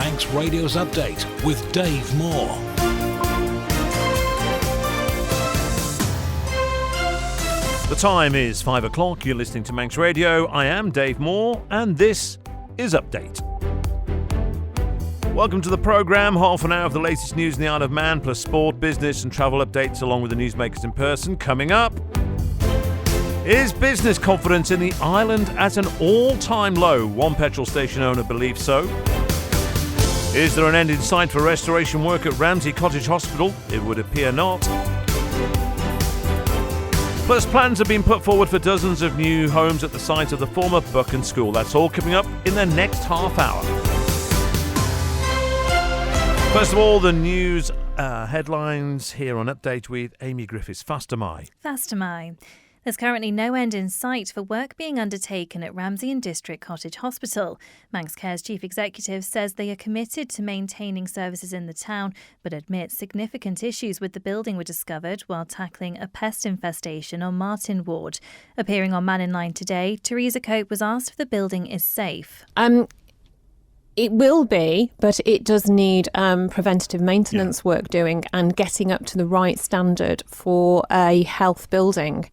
Manx Radio's Update with Dave Moore. The time is 5 o'clock. You're listening to Manx Radio. I am Dave Moore, and this is Update. Welcome to the programme. Half an hour of the latest news in the Isle of Man, plus sport, business and travel updates, along with the newsmakers in person. Coming up, is business confidence in the island at an all-time low? One petrol station owner believes so. Is there an end in sight for restoration work at Ramsey Cottage Hospital? It would appear not. Plus, plans have been put forward for dozens of new homes at the site of the former Buchan school. That's all coming up in the next half hour. First of all, the news headlines here on Update with Amy Griffiths. Faster my. There's currently no end in sight for work being undertaken at Ramsey and District Cottage Hospital. Manx Care's chief executive says they are committed to maintaining services in the town, but admits significant issues with the building were discovered while tackling a pest infestation on Martin Ward. Appearing on Man in Line today, Teresa Cope was asked if the building is safe. It will be, but it does need preventative maintenance work doing and getting up to the right standard for a health building.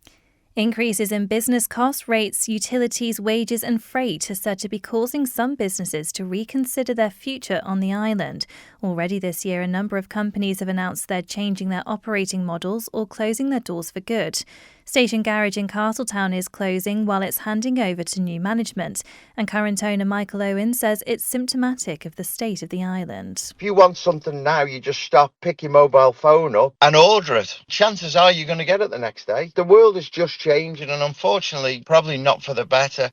Increases in business costs, rates, utilities, wages and freight are said to be causing some businesses to reconsider their future on the island. Already this year, a number of companies have announced they're changing their operating models or closing their doors for good. Station Garage in Castletown is closing while it's handing over to new management. And current owner Michael Owen says it's symptomatic of the state of the island. If you want something now, you just stop, pick your mobile phone up and order it. Chances are you're going to get it the next day. The world is just changing and unfortunately probably not for the better.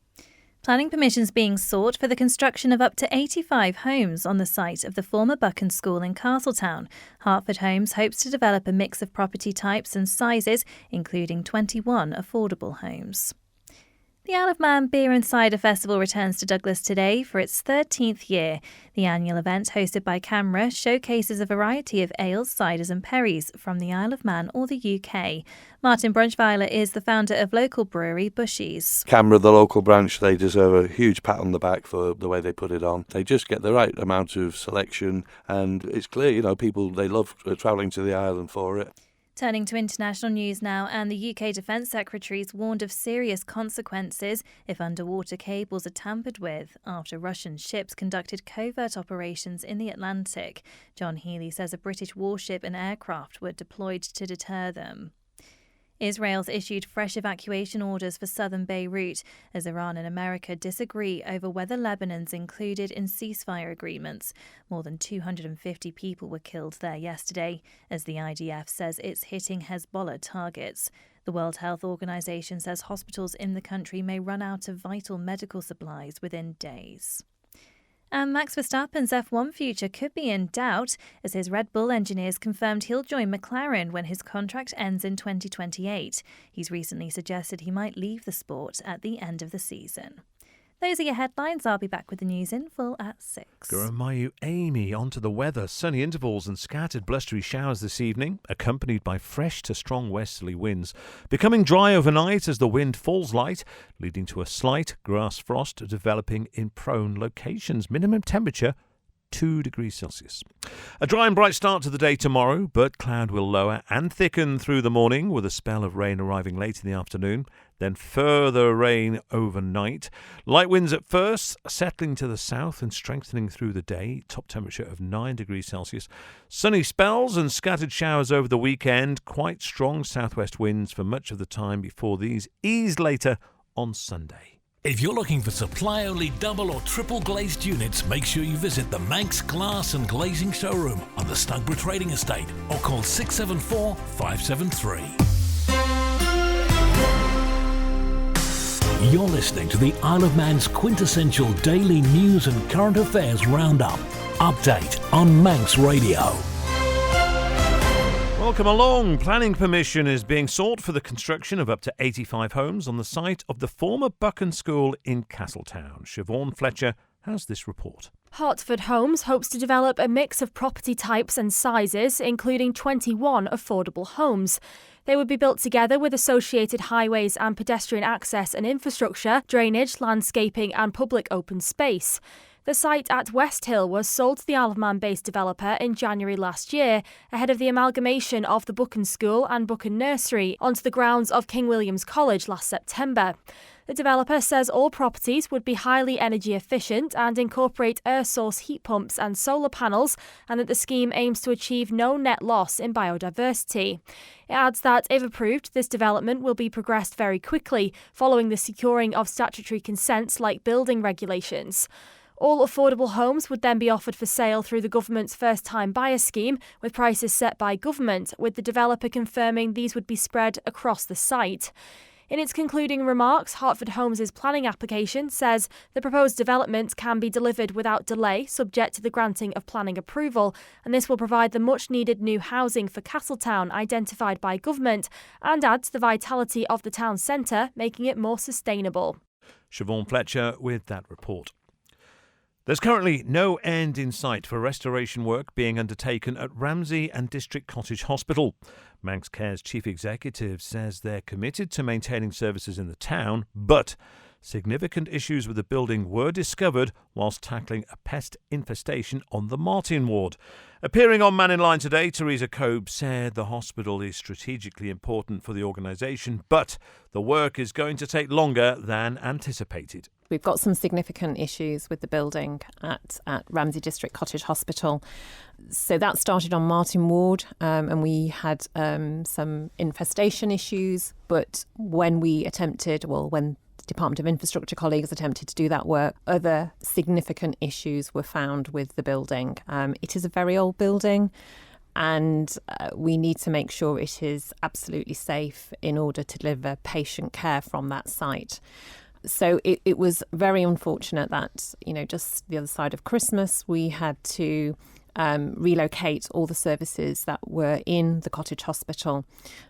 Planning permissions being sought for the construction of up to 85 homes on the site of the former Buchan School in Castletown. Hartford Homes hopes to develop a mix of property types and sizes, including 21 affordable homes. The Isle of Man Beer and Cider Festival returns to Douglas today for its 13th year. The annual event, hosted by CAMRA, showcases a variety of ales, ciders and perries from the Isle of Man or the UK. Martin Brunchweiler is the founder of local brewery Bushies. CAMRA, the local branch, they deserve a huge pat on the back for the way they put it on. They just get the right amount of selection, and it's clear, people, they love travelling to the island for it. Turning to international news now, and the UK Defence Secretary's warned of serious consequences if underwater cables are tampered with after Russian ships conducted covert operations in the Atlantic. John Healey says a British warship and aircraft were deployed to deter them. Israel's issued fresh evacuation orders for southern Beirut as Iran and America disagree over whether Lebanon's included in ceasefire agreements. More than 250 people were killed there yesterday, as the IDF says it's hitting Hezbollah targets. The World Health Organization says hospitals in the country may run out of vital medical supplies within days. And Max Verstappen's F1 future could be in doubt as his Red Bull engineers confirmed he'll join McLaren when his contract ends in 2028. He's recently suggested he might leave the sport at the end of the season. Those are your headlines. I'll be back with the news in full at 6. Guramayu Amy, onto the weather. Sunny intervals and scattered blustery showers this evening, accompanied by fresh to strong westerly winds. Becoming dry overnight as the wind falls light, leading to a slight grass frost developing in prone locations. Minimum temperature 2 degrees Celsius. A dry and bright start to the day tomorrow, but cloud will lower and thicken through the morning with a spell of rain arriving late in the afternoon, then further rain overnight. Light winds at first, settling to the south and strengthening through the day. Top temperature of 9 degrees Celsius. Sunny spells and scattered showers over the weekend. Quite strong southwest winds for much of the time before these ease later on Sunday. If you're looking for supply-only double or triple glazed units, make sure you visit the Manx Glass and Glazing Showroom on the Snugborough Trading Estate or call 674 573. You're listening to the Isle of Man's quintessential daily news and current affairs roundup. Update on Manx Radio. Welcome along. Planning permission is being sought for the construction of up to 85 homes on the site of the former Buchan School in Castletown. Siobhan Fletcher has this report. Hartford Homes hopes to develop a mix of property types and sizes, including 21 affordable homes. They would be built together with associated highways and pedestrian access and infrastructure, drainage, landscaping and public open space. The site at West Hill was sold to the Isle of Man-based developer in January last year, ahead of the amalgamation of the Buchan School and Buchan Nursery onto the grounds of King William's College last September. The developer says all properties would be highly energy efficient and incorporate air source heat pumps and solar panels, and that the scheme aims to achieve no net loss in biodiversity. It adds that, if approved, this development will be progressed very quickly, following the securing of statutory consents like building regulations. All affordable homes would then be offered for sale through the government's first-time buyer scheme, with prices set by government, with the developer confirming these would be spread across the site. In its concluding remarks, Hertford Homes' planning application says the proposed development can be delivered without delay, subject to the granting of planning approval, and this will provide the much-needed new housing for Castletown identified by government and add to the vitality of the town centre, making it more sustainable. Siobhan Fletcher with that report. There's currently no end in sight for restoration work being undertaken at Ramsey and District Cottage Hospital. Manx Care's chief executive says they're committed to maintaining services in the town, but significant issues with the building were discovered whilst tackling a pest infestation on the Martin ward. Appearing on Man in Line today, Theresa Cobe said the hospital is strategically important for the organisation, but the work is going to take longer than anticipated. We've got some significant issues with the building at Ramsey District Cottage Hospital. So that started on Martin Ward, and we had some infestation issues. But when when the Department of Infrastructure colleagues attempted to do that work, other significant issues were found with the building. It is a very old building, and we need to make sure it is absolutely safe in order to deliver patient care from that site. So it was very unfortunate that, just the other side of Christmas, we had to relocate all the services that were in the cottage hospital.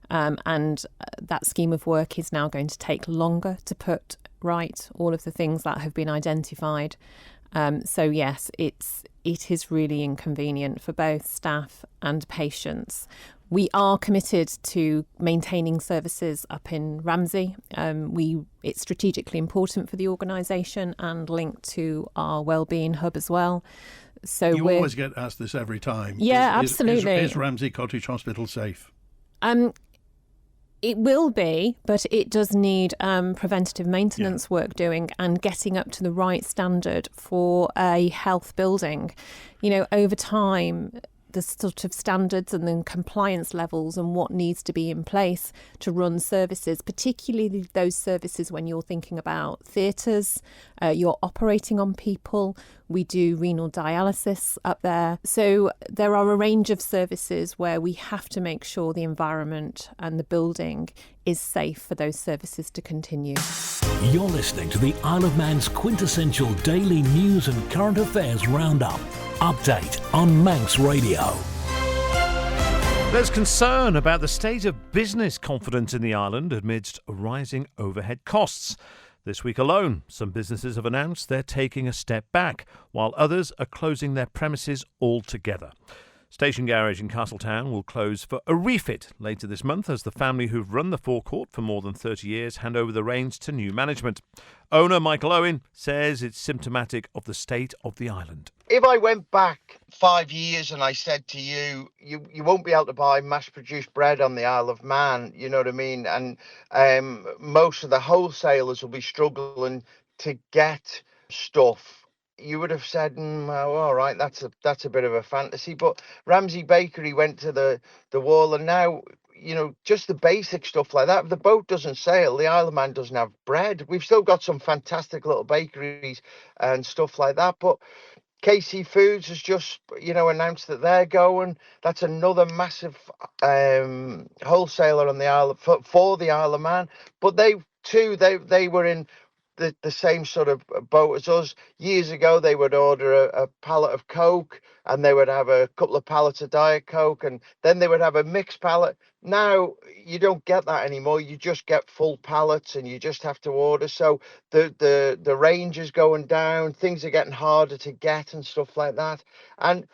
And that scheme of work is now going to take longer to put right all of the things that have been identified. So yes, it is really inconvenient for both staff and patients. We are committed to maintaining services up in Ramsey. It's strategically important for the organisation and linked to our wellbeing hub as well. So you always get asked this every time. Yeah, absolutely. Is Ramsey Cottage Hospital safe? It will be, but it does need preventative maintenance work doing and getting up to the right standard for a health building. Over time, the sort of standards and the compliance levels and what needs to be in place to run services, particularly those services when you're thinking about theatres, you're operating on people. We do renal dialysis up there. So there are a range of services where we have to make sure the environment and the building is safe for those services to continue. You're listening to the Isle of Man's quintessential daily news and current affairs roundup. Update on Manx Radio. There's concern about the state of business confidence in the island amidst rising overhead costs. This week alone, some businesses have announced they're taking a step back, while others are closing their premises altogether. Station Garage in Castletown will close for a refit later this month as the family who've run the forecourt for more than 30 years hand over the reins to new management. Owner Michael Owen says it's symptomatic of the state of the island. If I went back 5 years and I said to you won't be able to buy mass-produced bread on the Isle of Man, you know what I mean? And most of the wholesalers will be struggling to get stuff. You would have said, well, all right, that's a bit of a fantasy. But Ramsey Bakery went to the wall, and now, just the basic stuff like that. If the boat doesn't sail, the Isle of Man doesn't have bread. We've still got some fantastic little bakeries and stuff like that. But KC Foods has just, announced that they're going. That's another massive wholesaler on the Isle for the Isle of Man. But they were in the same sort of boat as us. Years ago, they would order a pallet of Coke, and they would have a couple of pallets of Diet Coke, and then they would have a mixed pallet. Now you don't get that anymore. You just get full pallets, and you just have to order. So the range is going down. Things are getting harder to get and stuff like that. And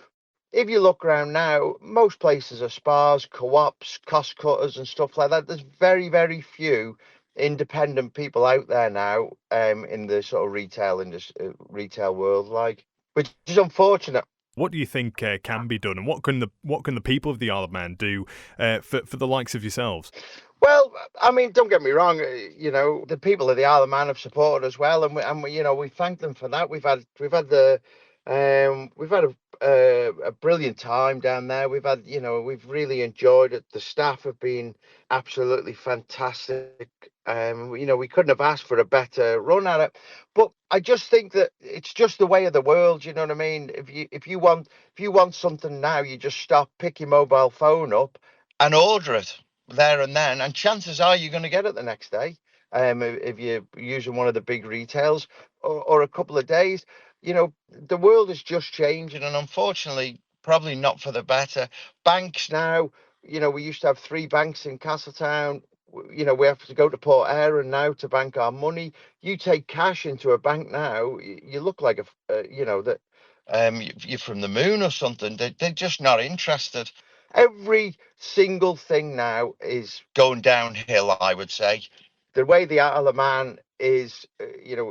if you look around now, most places are spas, co-ops, cost cutters, and stuff like that. There's very, very few independent people out there now in the sort of retail world. which is unfortunate. What do you think can be done, and what can the people of the Isle of Man do for the likes of yourselves? Well, I mean, don't get me wrong. The people of the Isle of Man have supported us well, and we thank them for that. We've had a brilliant time down there. We've really enjoyed it. The staff have been absolutely fantastic. We couldn't have asked for a better run at it. But I just think that it's just the way of the world. You know what I mean? If you want something now, you just stop, pick your mobile phone up, and order it there and then, and chances are you're going to get it the next day. If you're using one of the big retails, or a couple of days. The world is just changing, and unfortunately, probably not for the better. Banks now, we used to have 3 banks in Castletown. We have to go to Port Erin now to bank our money. You take cash into a bank now, you look like you're from the moon or something. They're just not interested. Every single thing now is going downhill, I would say. The way the Isle of Man is,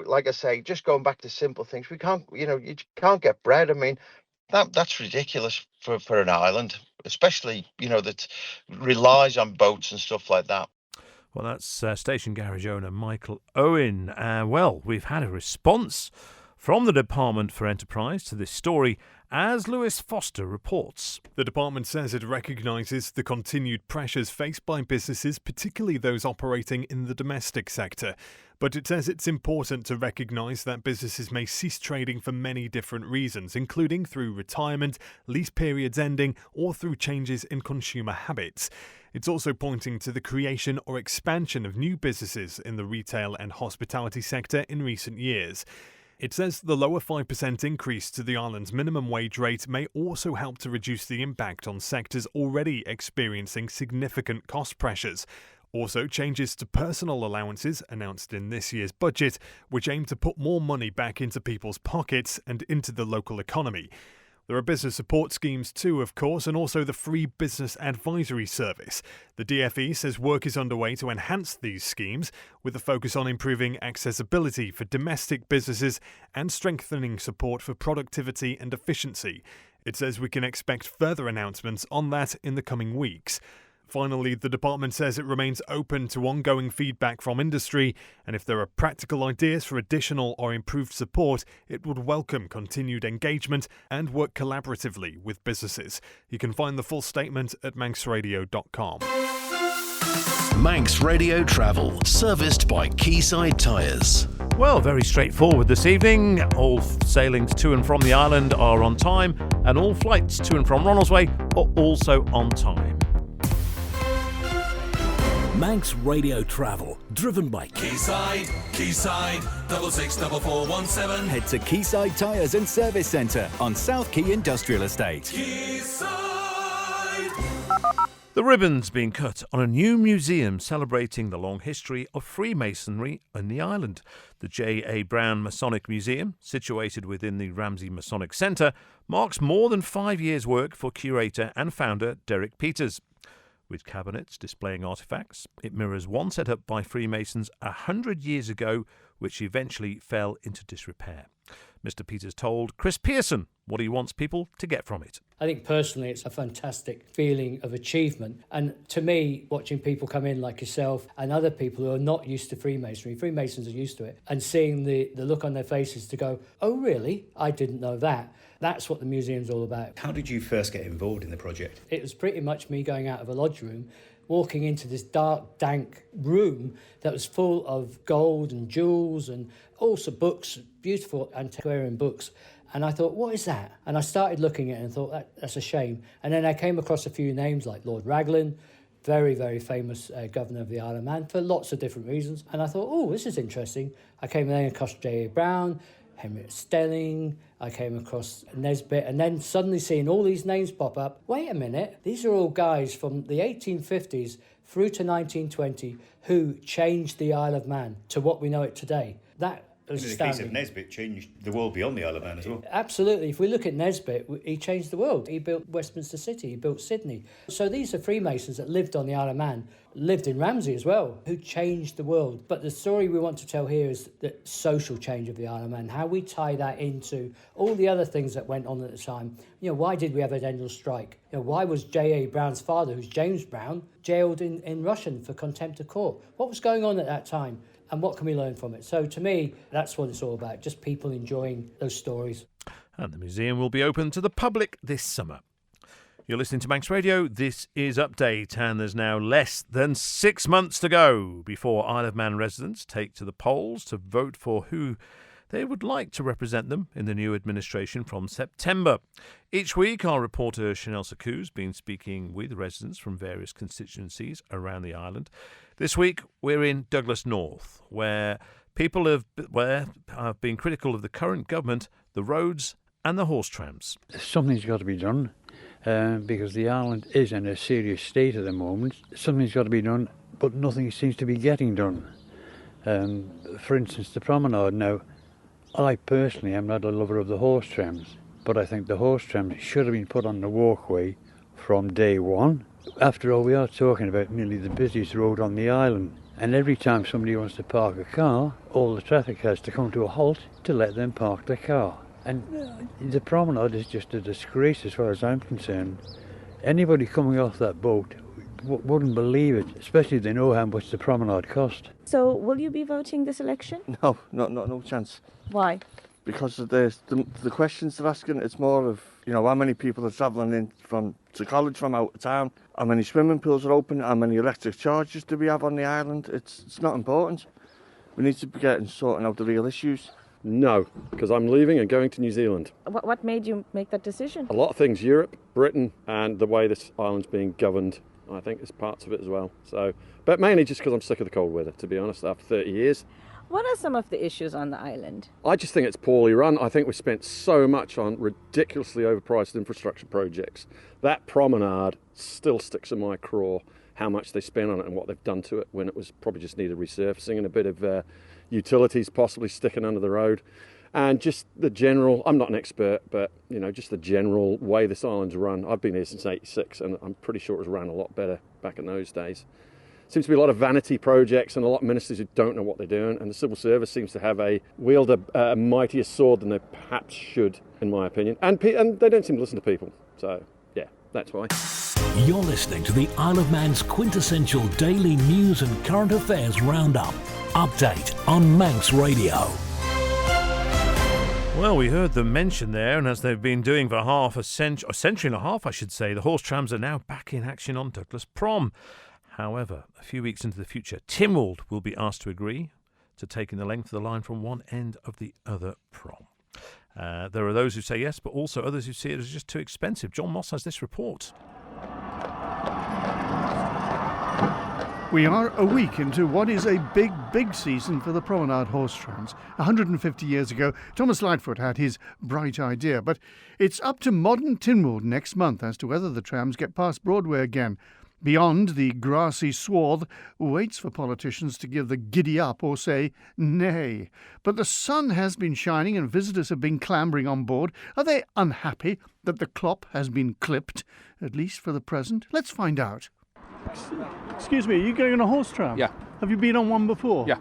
like I say, just going back to simple things. We can't, you can't get bread. I mean, that's ridiculous for an island, especially, that relies on boats and stuff like that. Well, that's station garage owner Michael Owen. Well, we've had a response from the Department for Enterprise to this story, as Lewis Foster reports. The department says it recognises the continued pressures faced by businesses, particularly those operating in the domestic sector. But it says it's important to recognise that businesses may cease trading for many different reasons, including through retirement, lease periods ending, or through changes in consumer habits. It's also pointing to the creation or expansion of new businesses in the retail and hospitality sector in recent years. It says the lower 5% increase to the island's minimum wage rate may also help to reduce the impact on sectors already experiencing significant cost pressures. Also, changes to personal allowances announced in this year's budget, which aim to put more money back into people's pockets and into the local economy. There are business support schemes too, of course, and also the free business advisory service. The DFE says work is underway to enhance these schemes, with a focus on improving accessibility for domestic businesses and strengthening support for productivity and efficiency. It says we can expect further announcements on that in the coming weeks. Finally, the department says it remains open to ongoing feedback from industry, and if there are practical ideas for additional or improved support, it would welcome continued engagement and work collaboratively with businesses. You can find the full statement at manxradio.com. Manx Radio Travel, serviced by Quayside Tyres. Well, very straightforward this evening. All sailings to and from the island are on time, and all flights to and from Ronaldsway are also on time. Manx Radio Travel, driven by Quayside 664417. Head to Quayside Tyres and Service Centre on South Quay Industrial Estate. Quayside. The ribbon's been cut on a new museum celebrating the long history of Freemasonry in the island. The J.A. Brown Masonic Museum, situated within the Ramsey Masonic Centre, marks more than 5 years' work for curator and founder Derek Peters. With cabinets displaying artefacts, it mirrors one set up by Freemasons 100 years ago, which eventually fell into disrepair. Mr. Peters told Chris Pearson what he wants people to get from it. I think personally it's a fantastic feeling of achievement. And to me, watching people come in like yourself and other people who are not used to Freemasonry, Freemasons are used to it, and seeing the look on their faces to go, oh really? I didn't know that. That's what the museum's all about. How did you first get involved in the project? It was pretty much me going out of a lodge room, walking into this dark, dank room that was full of gold and jewels and also books, beautiful antiquarian books. And I thought, what is that? And I started looking at it and thought, that's a shame. And then I came across a few names like Lord Raglan, very, very famous governor of the Isle of Man for lots of different reasons. And I thought, oh, this is interesting. I came then across J.A. Brown, Henrietta Stelling, I came across Nesbitt, and then suddenly seeing all these names pop up. Wait a minute, these are all guys from the 1850s through to 1920 who changed the Isle of Man to what we know it today. That It was The case astounding. of Nesbitt changed the world beyond the Isle of Man as well. Absolutely. If we look at Nesbitt, he changed the world. He built Westminster City, he built Sydney. So these are Freemasons that lived on the Isle of Man, lived in Ramsey as well, who changed the world. But the story we want to tell here is the social change of the Isle of Man, how we tie that into all the other things that went on at the time. Why did we have an annual strike? Why was J.A. Brown's father, who's James Brown, jailed in Russian for contempt of court? What was going on at that time? And what can we learn from it? So to me, that's what it's all about, just people enjoying those stories. And the museum will be open to the public this summer. You're listening to Manx Radio. This is Update, and there's now less than 6 months to go before Isle of Man residents take to the polls to vote for who they would like to represent them in the new administration from September. Each week, our reporter Chanel Sakou's been speaking with residents from various constituencies around the island. This week, we're in Douglas North, where people have been critical of the current government, the roads and the horse trams. Something's got to be done because the island is in a serious state at the moment. Something's got to be done, but nothing seems to be getting done. For instance, the promenade now. I personally am not a lover of the horse trams, but I think the horse trams should have been put on the walkway from day one. After all, we are talking about nearly the busiest road on the island, and every time somebody wants to park a car, all the traffic has to come to a halt to let them park their car. And the promenade is just a disgrace as far as I'm concerned. Anybody coming off that boat wouldn't believe it, especially if they know how much the promenade cost. So will you be voting this election? No, no chance. Why? Because of the questions they're asking, it's more of, how many people are travelling in to college from out of town, how many swimming pools are open, how many electric charges do we have on the island. It's not important. We need to be sorting out the real issues. No, because I'm leaving and going to New Zealand. What made you make that decision? A lot of things, Europe, Britain, and the way this island's being governed, I think, is parts of it as well. So, but mainly just because I'm sick of the cold weather, to be honest, after 30 years. What are some of the issues on the island? I just think it's poorly run. I think we spent so much on ridiculously overpriced infrastructure projects. That promenade still sticks in my craw, how much they spent on it and what they've done to it when it was probably just needed resurfacing and a bit of utilities possibly sticking under the road. And just the general, I'm not an expert, but, just the general way this island's run. I've been here since 86 and I'm pretty sure it was run a lot better back in those days. Seems to be a lot of vanity projects and a lot of ministers who don't know what they're doing, and the civil service seems to wield a mightier sword than they perhaps should, in my opinion. And they don't seem to listen to people. So, yeah, that's why. You're listening to the Isle of Man's quintessential daily news and current affairs roundup. Update on Manx Radio. Well, we heard them mention there, and as they've been doing for a century and a half, I should say, the horse trams are now back in action on Douglas Prom. However, a few weeks into the future, Tynwald will be asked to agree to taking the length of the line from one end of the other prom. There are those who say yes, but also others who see it as just too expensive. John Moss has this report. We are a week into what is a big season for the promenade horse trams. 150 years ago, Thomas Lightfoot had his bright idea, but it's up to modern Tynwald next month as to whether the trams get past Broadway again. Beyond, the grassy swath waits for politicians to give the giddy up or say nay. But the sun has been shining and visitors have been clambering on board. Are they unhappy that the clop has been clipped, at least for the present? Let's find out. Excuse me, are you going on a horse tram? Yeah. Have you been on one before? Yeah.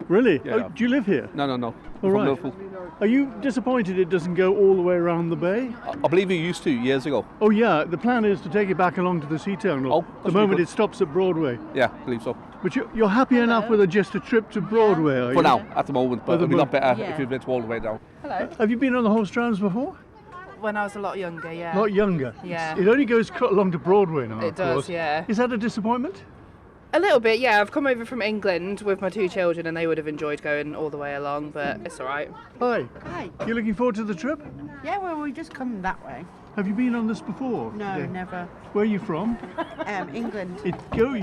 Really? Yeah, Oh, do you live here? No. All right. Liverpool. Are you disappointed it doesn't go all the way around the bay? I believe you used to years ago. Oh yeah, the plan is to take it back along to the sea terminal. The moment it stops at Broadway. Yeah, I believe so. But you're happy enough with just a trip to Broadway, are you? For now, at the moment, but it'll be a lot better Yeah. if you went all the way down. Hello. Have you been on the horse trams before? When I was a lot younger, yeah. A lot younger? Yeah. It only goes along to Broadway now, It of does, course. yeah. Is that a disappointment? A little bit, yeah. I've come over from England with my two children and they would have enjoyed going all the way along, but it's all right. Hi. Hi. You looking forward to the trip? Yeah, well, we just come that way. Have you been on this before? No, Yeah. never. Where are you from? England. It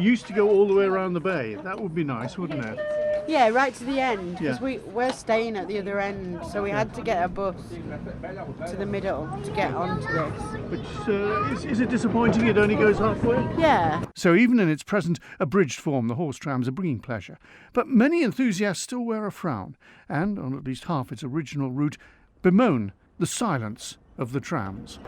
used to go all the way around the bay. That would be nice, wouldn't it? Yeah, right to the end, because Yeah. we're staying at the other end, so we had to get a bus to the middle to get onto this. Which, is it disappointing it only goes halfway? Yeah. So even in its present abridged form, the horse trams are bringing pleasure. But many enthusiasts still wear a frown, and on at least half its original route, bemoan the silence of the trams.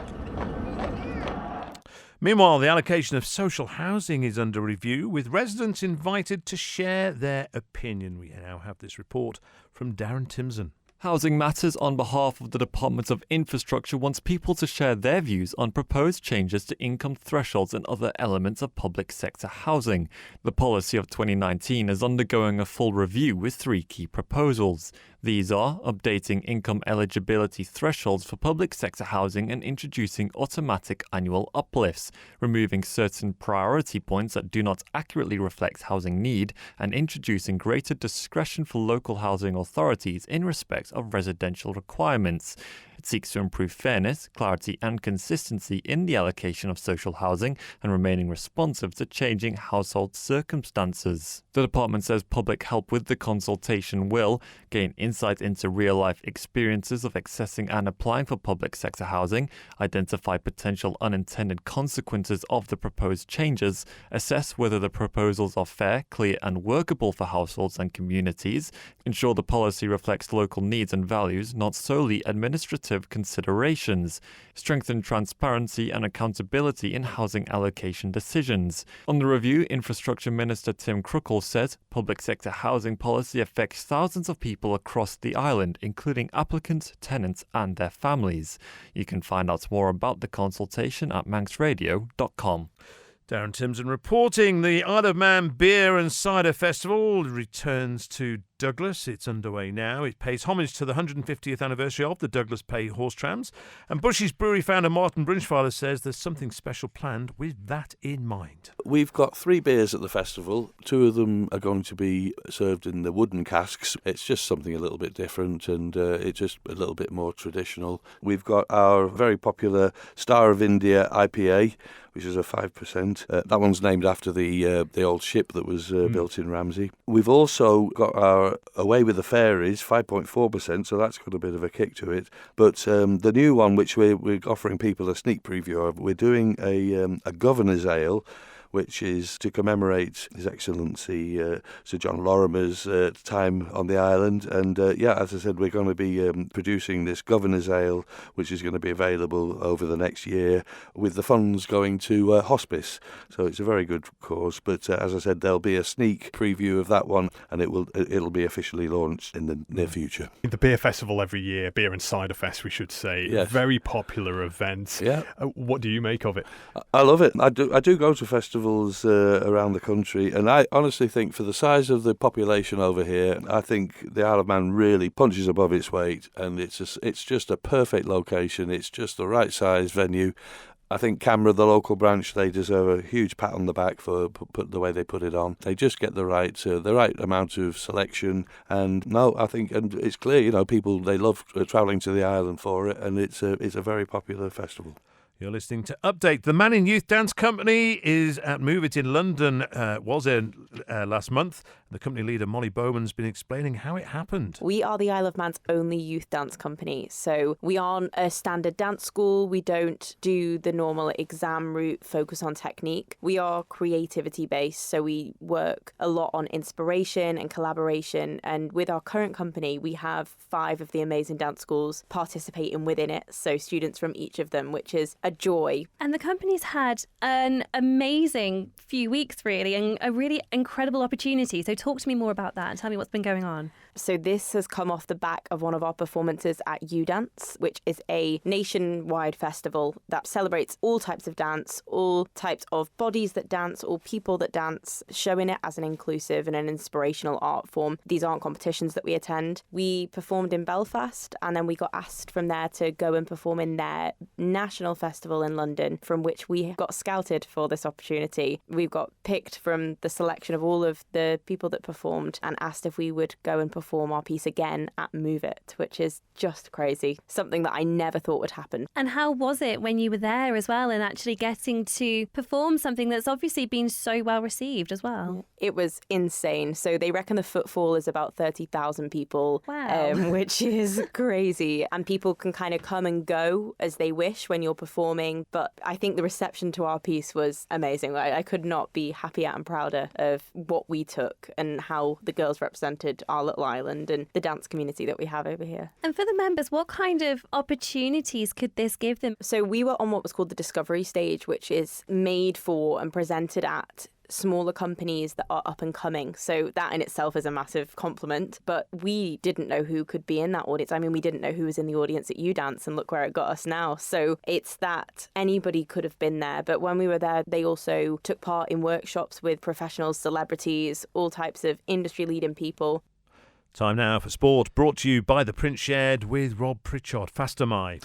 Meanwhile, the allocation of social housing is under review, with residents invited to share their opinion. We now have this report from Darren Timson. Housing Matters, on behalf of the Department of Infrastructure, wants people to share their views on proposed changes to income thresholds and other elements of public sector housing. The policy of 2019 is undergoing a full review with 3 key proposals. These are updating income eligibility thresholds for public sector housing and introducing automatic annual uplifts, removing certain priority points that do not accurately reflect housing need, and introducing greater discretion for local housing authorities in respect of residential requirements. It seeks to improve fairness, clarity and consistency in the allocation of social housing and remaining responsive to changing household circumstances. The department says public help with the consultation will gain insight into real-life experiences of accessing and applying for public sector housing, identify potential unintended consequences of the proposed changes, assess whether the proposals are fair, clear and workable for households and communities, ensure the policy reflects local needs and values, not solely administrative considerations, strengthen transparency and accountability in housing allocation decisions. On the review, Infrastructure Minister Tim Crookall says public sector housing policy affects thousands of people across the island, including applicants, tenants and their families. You can find out more about the consultation at manxradio.com. Darren Timson reporting. The Isle of Man Beer and Cider Festival returns to Douglas. It's underway now. It pays homage to the 150th anniversary of the Douglas Pay horse trams. And Bushy's brewery founder Martin Brinchfiler says there's something special planned with that in mind. We've got 3 beers at the festival. 2 of them are going to be served in the wooden casks. It's just something a little bit different and it's just a little bit more traditional. We've got our very popular Star of India IPA, which is a 5%. That one's named after the old ship that was built in Ramsey. We've also got our Away with the Fairies, 5.4%, so that's got a bit of a kick to it. But the new one, which we're offering people a sneak preview of, we're doing a Governor's Ale, which is to commemorate His Excellency Sir John Lorimer's time on the island. And as I said, we're going to be producing this Governor's Ale, which is going to be available over the next year, with the funds going to hospice. So it's a very good cause. But as I said, there'll be a sneak preview of that one, and it'll be officially launched in the near future. The beer festival every year, Beer and Cider Fest, we should say, yes. Very popular event. Yeah. What do you make of it? I love it. I do go to festivals around the country, and I honestly think for the size of the population over here, I think the Isle of Man really punches above its weight, and it's just a perfect location. It's just the right size venue. I think Canberra, the local branch, they deserve a huge pat on the back for the way they put it on. They just get the right amount of selection, and it's clear, people, they love travelling to the island for it, and it's a very popular festival. You're listening to Update. The Man in Youth Dance Company is at Move It in London, was there last month. The company leader, Molly Bowman's been explaining how it happened. We are the Isle of Man's only youth dance company. So we aren't a standard dance school. We don't do the normal exam route, focus on technique. We are creativity based. So we work a lot on inspiration and collaboration. And with our current company, we have 5 of the amazing dance schools participating within it. So students from each of them, which is a joy. And the company's had an amazing few weeks, really, and a really incredible opportunity. So talk to me more about that and tell me what's been going on. So this has come off the back of one of our performances at U Dance, which is a nationwide festival that celebrates all types of dance, all types of bodies that dance, all people that dance, showing it as an inclusive and an inspirational art form. These aren't competitions that we attend. We performed in Belfast, and then we got asked from there to go and perform in their national festival in London, from which we got scouted for this opportunity. We got picked from the selection of all of the people that performed and asked if we would go and perform perform our piece again at Move It, which is just crazy. Something that I never thought would happen. And how was it when you were there as well and actually getting to perform something that's obviously been so well received as well? It was insane. So they reckon the footfall is about 30,000 people, which is crazy. And people can kind of come and go as they wish when you're performing. But I think the reception to our piece was amazing. I could not be happier and prouder of what we took and how the girls represented our little island and the dance community that we have over here. And for the members, what kind of opportunities could this give them? So we were on what was called the discovery stage, which is made for and presented at smaller companies that are up and coming. So that in itself is a massive compliment. But we didn't know who could be in that audience. I mean, we didn't know who was in the audience at UDance, and look where it got us now. So it's that anybody could have been there. But when we were there, they also took part in workshops with professionals, celebrities, all types of industry-leading people. Time now for sport, brought to you by the Print Shed with Rob Pritchard. Faster My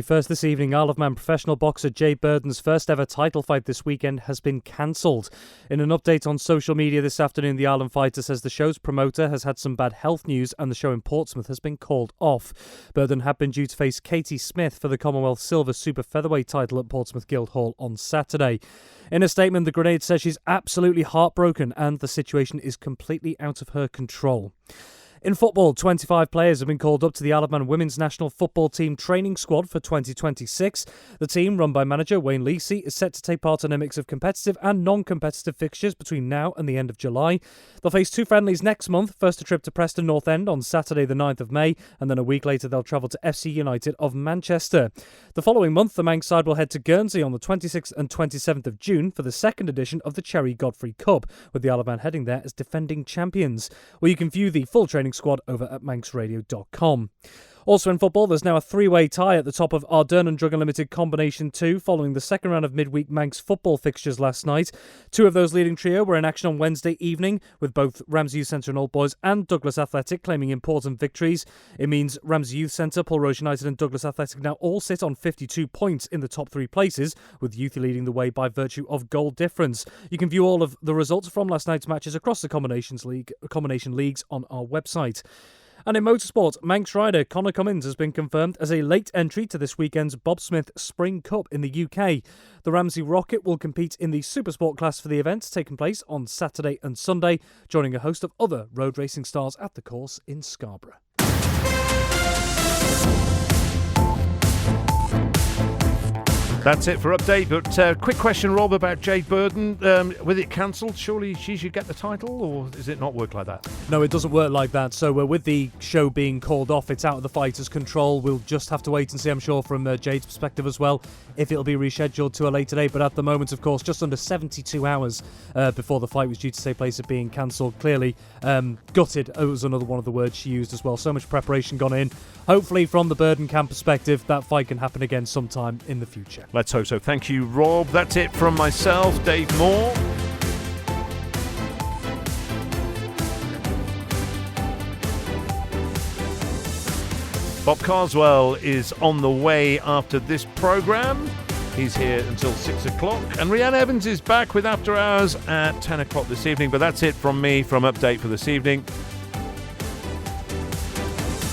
first this evening, Isle of Man professional boxer Jay Burden's first ever title fight this weekend has been cancelled. In an update on social media this afternoon, the Island fighter says the show's promoter has had some bad health news and the show in Portsmouth has been called off. Burden had been due to face Katie Smith for the Commonwealth Silver Super Featherweight title at Portsmouth Guildhall on Saturday. In a statement, the Grenade says she's absolutely heartbroken and the situation is completely out of her control. In football, 25 players have been called up to the Isle of Man women's national football team training squad for 2026. The team, run by manager Wayne Leesey, is set to take part in a mix of competitive and non-competitive fixtures between now and the end of July. They'll face 2 friendlies next month, first a trip to Preston North End on Saturday the 9th of May, and then a week later they'll travel to FC United of Manchester. The following month, the Manx side will head to Guernsey on the 26th and 27th of June for the second edition of the Cherry Godfrey Cup, with the Isle of Man heading there as defending champions. Well, you can view the full training squad over at manxradio.com. Also in football, there's now a 3-way tie at the top of Ardern and Drug Unlimited Combination 2 following the second round of midweek Manx football fixtures last night. 2 of those leading trio were in action on Wednesday evening, with both Ramsey Youth Centre and Old Boys and Douglas Athletic claiming important victories. It means Ramsey Youth Centre, Pulrose United and Douglas Athletic now all sit on 52 points in the top 3 places, with Youth leading the way by virtue of goal difference. You can view all of the results from last night's matches across the combination leagues on our website. And in motorsport, Manx rider Connor Cummins has been confirmed as a late entry to this weekend's Bob Smith Spring Cup in the UK. The Ramsey Rocket will compete in the Supersport class for the event, taking place on Saturday and Sunday, joining a host of other road racing stars at the course in Scarborough. That's it for update, but quick question, Rob, about Jade Burden. With it cancelled, surely she should get the title, or does it not work like that? No, it doesn't work like that. So with the show being called off, it's out of the fighter's control. We'll just have to wait and see, I'm sure, from Jade's perspective as well, if it'll be rescheduled to a later date. But at the moment, of course, just under 72 hours before the fight was due to take place, it being cancelled. Clearly gutted, it was another one of the words she used as well. So much preparation gone in. Hopefully, from the Burden camp perspective, that fight can happen again sometime in the future. Let's hope so. Thank you, Rob. That's it from myself, Dave Moore. Bob Carswell is on the way after this programme. He's here until 6 o'clock. And Rhiannon Evans is back with After Hours at 10 o'clock this evening. But that's it from me from Update for this evening.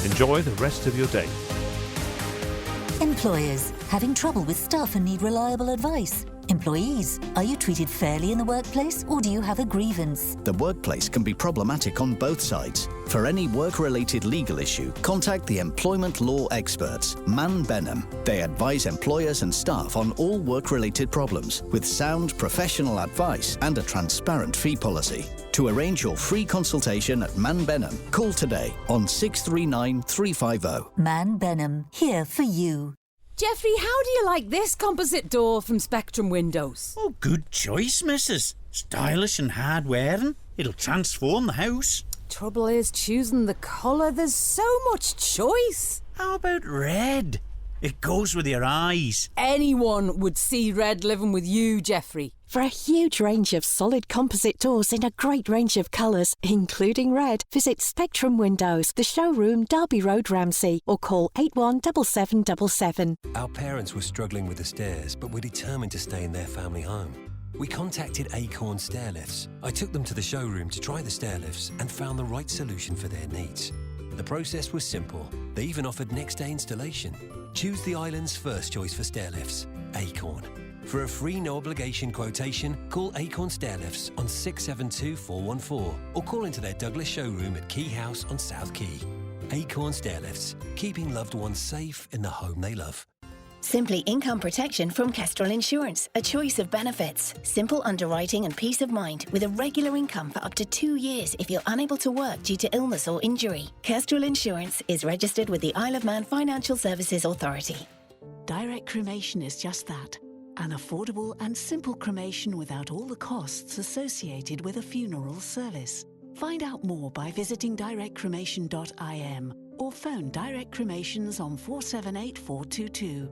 Enjoy the rest of your day. Employers, having trouble with staff and need reliable advice? Employees, are you treated fairly in the workplace or do you have a grievance? The workplace can be problematic on both sides. For any work-related legal issue, contact the employment law experts, Man Benham. They advise employers and staff on all work-related problems with sound professional advice and a transparent fee policy. To arrange your free consultation at Man Benham, call today on 639 350. Man Benham, here for you. Jeffrey, how do you like this composite door from Spectrum Windows? Oh, good choice, missus. Stylish and hard-wearing. It'll transform the house. Trouble is choosing the colour. There's so much choice. How about red? It goes with your eyes. Anyone would see red living with you, Jeffrey. For a huge range of solid composite doors in a great range of colours, including red, visit Spectrum Windows, the showroom, Derby Road, Ramsey, or call 817777. Our parents were struggling with the stairs, but were determined to stay in their family home. We contacted Acorn Stairlifts. I took them to the showroom to try the stairlifts and found the right solution for their needs. The process was simple. They even offered next-day installation. Choose the island's first choice for stairlifts, Acorn. For a free no-obligation quotation, call Acorn Stairlifts on 672 414 or call into their Douglas showroom at Key House on South Quay. Acorn Stairlifts, keeping loved ones safe in the home they love. Simply income protection from Kestrel Insurance. A choice of benefits. Simple underwriting and peace of mind with a regular income for up to 2 years if you're unable to work due to illness or injury. Kestrel Insurance is registered with the Isle of Man Financial Services Authority. Direct cremation is just that. An affordable and simple cremation without all the costs associated with a funeral service. Find out more by visiting directcremation.im or phone Direct Cremations on 478422.